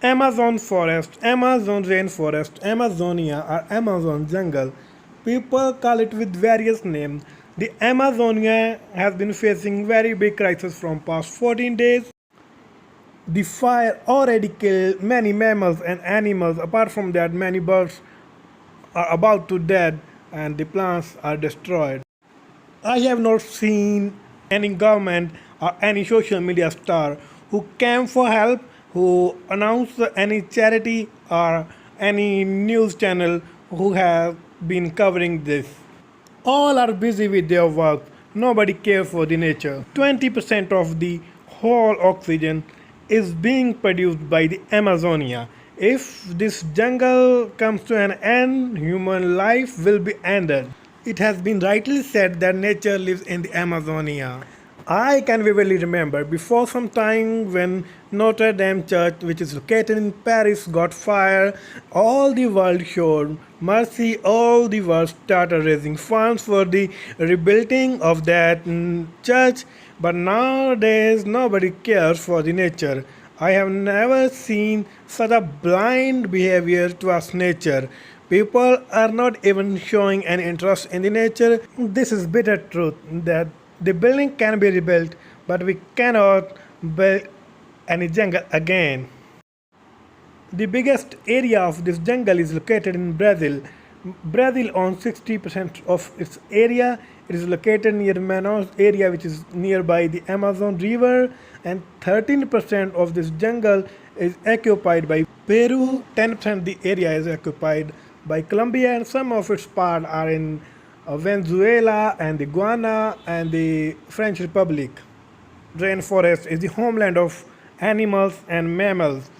Amazon forest, Amazon rainforest, Amazonia or Amazon jungle. People call it with various names. The Amazonia has been facing very big crisis from past 14 days. The fire already killed many mammals and animals. Apart from that, many birds are about to dead and the plants are destroyed. I have not seen any government or any social media star who came for help, who announced any charity or any news channel who have been covering this. All are busy with their work. Nobody cares for the nature. 20% of the whole oxygen is being produced by the Amazonia. If this jungle comes to an end, human life will be ended. It has been rightly said that nature lives in the Amazonia. I can vividly remember before some time when Notre Dame Church, which is located in Paris, got fire, all the world showed mercy, all the world started raising funds for the rebuilding of that church. But nowadays, nobody cares for the nature. I have never seen such a blind behavior towards nature. People are not even showing any interest in the nature. This is bitter truth that the building can be rebuilt, but we cannot build any jungle again. The biggest area of this jungle is located in Brazil. Brazil owns 60% of its area. It is located near Manaus area, which is nearby the Amazon River, and 13% of this jungle is occupied by Peru. 10% the area is occupied by Colombia, and some of its parts are in Venezuela and the Guyana and the French Republic. Rainforest is the homeland of animals and mammals.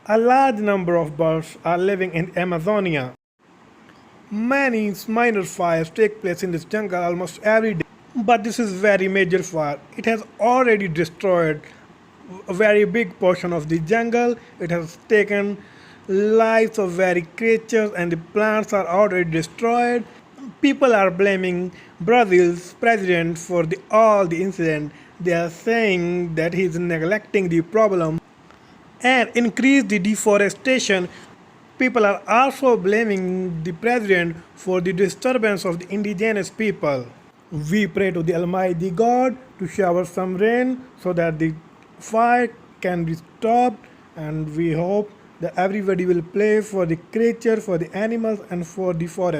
A large number of birds are living in Amazonia. Many minor fires take place in this jungle almost every day. But this is very major fire. It has already destroyed a very big portion of the jungle. It has taken lives of very creatures and the plants are already destroyed. People are blaming Brazil's president for all the incident. They are saying that he is neglecting the problem and increase the deforestation. People are also blaming the president for the disturbance of the indigenous people. We pray to the Almighty God to shower some rain so that the fire can be stopped, and we hope that everybody will pray for the creature, for the animals, and for the forest.